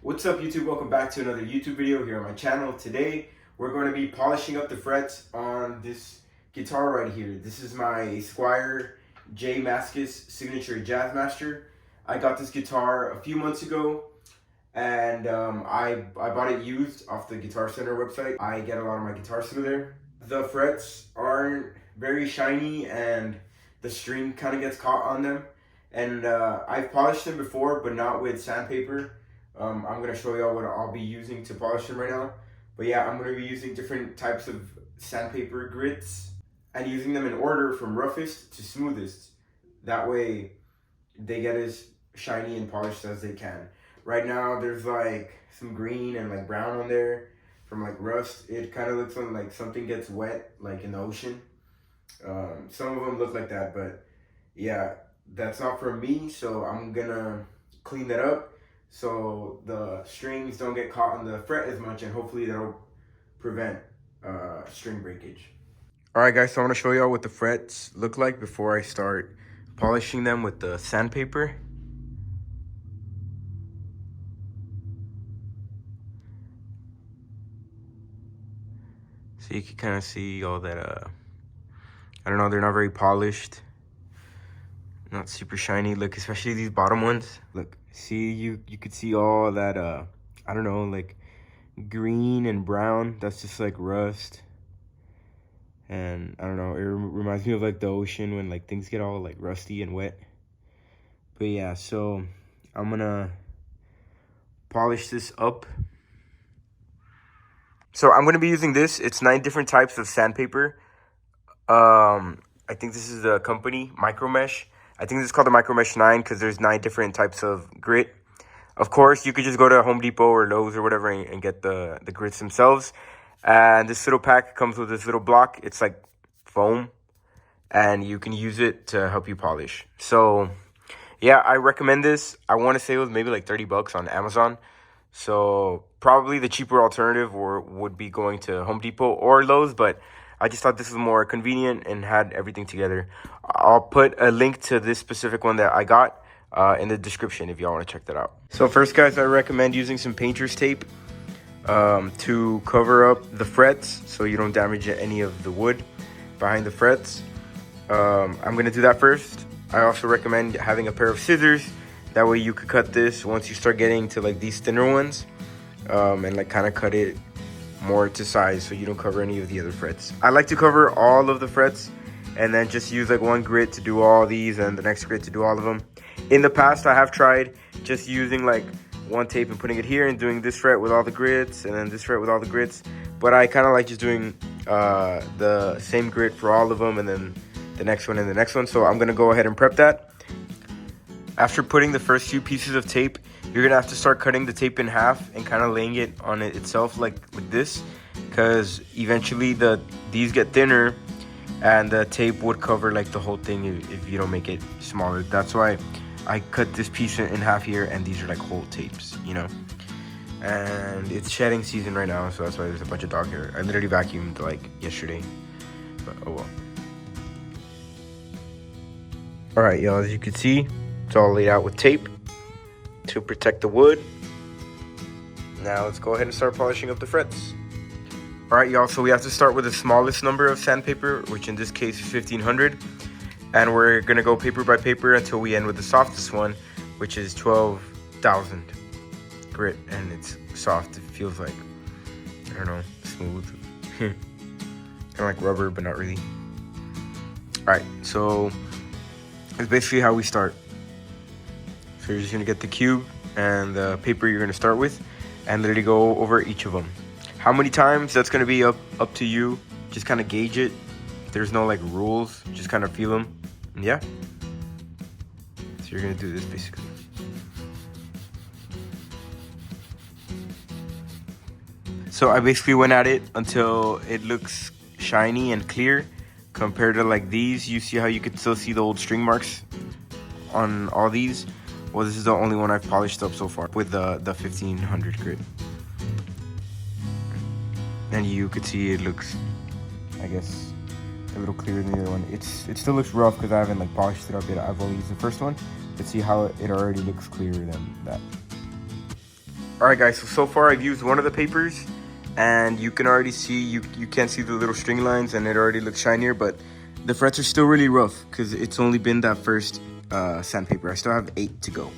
What's up YouTube? Welcome back to another YouTube video here on my channel. Today we're going to be polishing up the frets on this guitar right here. This is my Squier Jazzmaster signature Jazzmaster. I got this guitar a few months ago and I bought it used off the Guitar Center website. I get a lot of my guitars through there. The frets aren't very shiny and the string kind of gets caught on them. And I've polished them before, but not with sandpaper. I'm going to show y'all what I'll be using to polish them right now. But yeah, I'm going to be using different types of sandpaper grits and using them in order from roughest to smoothest. That way they get as shiny and polished as they can. Right now there's like some green and like brown on there from like rust. It kind of looks like something gets wet like in the ocean. Some of them look like that, but yeah, that's not for me, so I'm gonna clean that up so the strings don't get caught on the fret as much, and hopefully that'll prevent string breakage. Alright guys, so I want to show y'all what the frets look like before I start polishing them with the sandpaper. So you can kind of see all that, I don't know, they're not very polished. Not super shiny. Look, especially these bottom ones. Look, see, you could see all that, I don't know, like green and brown. That's just like rust. And I don't know, it reminds me of like the ocean when like things get all like rusty and wet. But yeah, so I'm gonna polish this up. So I'm gonna be using this. It's 9 different types of sandpaper. I think this is the company Micro Mesh. I think this is called the Micro Mesh 9 because there's 9 different types of grit. Of course, you could just go to Home Depot or Lowe's or whatever and get the grits themselves. And this little pack comes with this little block. It's like foam, and you can use it to help you polish. So yeah, I recommend this. I want to say it was maybe like 30 bucks on Amazon. So probably the cheaper alternative would be going to Home Depot or Lowe's, but I just thought this was more convenient and had everything together. I'll put a link to this specific one that I got in the description if y'all want to check that out. So first, guys, I recommend using some painter's tape to cover up the frets so you don't damage any of the wood behind the frets. I'm going to do that first. I also recommend having a pair of scissors. That way you could cut this once you start getting to like these thinner ones and like kind of cut it more to size so you don't cover any of the other frets. I like to cover all of the frets and then just use like one grit to do all these and the next grit to do all of them. In the past, I have tried just using like one tape and putting it here and doing this fret with all the grits and then this fret with all the grits, but I kind of like just doing the same grit for all of them and then the next one and the next one. So I'm gonna go ahead and prep that. After putting the first few pieces of tape, you're gonna have to start cutting the tape in half and kind of laying it on it itself like this, because eventually these get thinner and the tape would cover like the whole thing if you don't make it smaller. That's why I cut this piece in half here, and these are like whole tapes, you know. And it's shedding season right now, so that's why there's a bunch of dog hair. I literally vacuumed like yesterday, but oh well. All right, y'all, as you can see, it's all laid out with tape to protect the wood. Now let's go ahead and start polishing up the frets. All right, y'all, so we have to start with the smallest number of sandpaper, which in this case is 1500, and we're gonna go paper by paper until we end with the softest one, which is 12,000 grit, and it's soft. It feels like, I don't know, smooth. Kind of like rubber, but not really. All right, so it's basically how we start. So you're just gonna get the cube and the paper you're gonna start with and literally go over each of them. How many times, that's gonna be up to you. Just kind of gauge it. There's no like rules, just kind of feel them. And yeah. So you're gonna do this basically. So I basically went at it until it looks shiny and clear. Compared to like these, you see how you could still see the old string marks on all these? Well, this is the only one I've polished up so far with the 1500 grit. And you could see it looks, I guess, a little clearer than the other one. It still looks rough because I haven't like polished it up yet. I've only used the first one. But see how it already looks clearer than that. Alright guys, so far I've used one of the papers, and you can already see, you can't see the little string lines, and it already looks shinier, but the frets are still really rough because it's only been that first sandpaper. I still have 8 to go.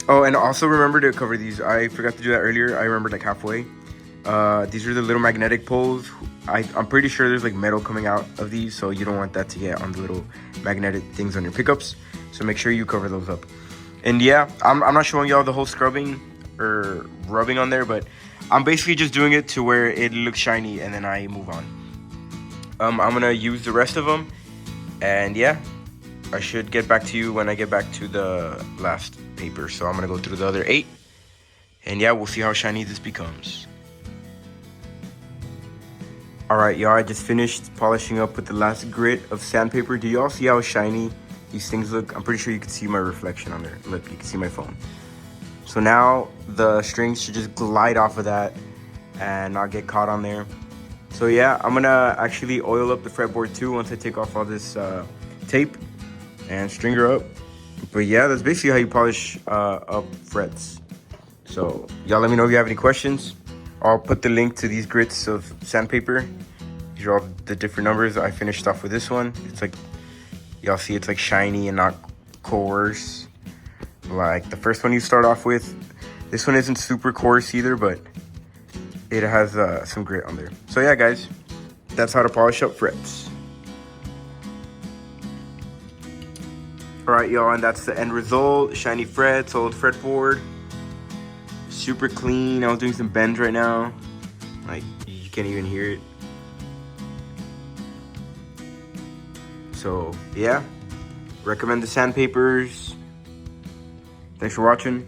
Oh, and also remember to cover these. I forgot to do that earlier. I remembered like halfway. These are the little magnetic poles. I'm pretty sure there's like metal coming out of these, so you don't want that to get on the little magnetic things on your pickups. So make sure you cover those up. And yeah, I'm not showing y'all the whole scrubbing or rubbing on there, but I'm basically just doing it to where it looks shiny, and then I move on. I'm gonna use the rest of them, and yeah, I should get back to you when I get back to the last paper. So I'm gonna go through the other 8, and yeah, we'll see how shiny this becomes. Alright y'all, I just finished polishing up with the last grit of sandpaper. Do y'all see how shiny these things look? I'm pretty sure you can see my reflection on there. Look, you can see my phone. So now the strings should just glide off of that and not get caught on there. So yeah, I'm gonna actually oil up the fretboard too once I take off all this tape and string her up. But yeah, that's basically how you polish up frets. So y'all let me know if you have any questions. I'll put the link to these grits of sandpaper. These are all the different numbers. I finished off with this one. It's like, y'all see it's like shiny and not coarse like the first one you start off with. This one isn't super coarse either, but it has some grit on there. So yeah guys, that's how to polish up frets. Alright y'all, and that's the end result. Shiny frets, old fretboard. Super clean. I was doing some bends right now. Like, you can't even hear it. So, yeah. Recommend the sandpapers. Thanks for watching.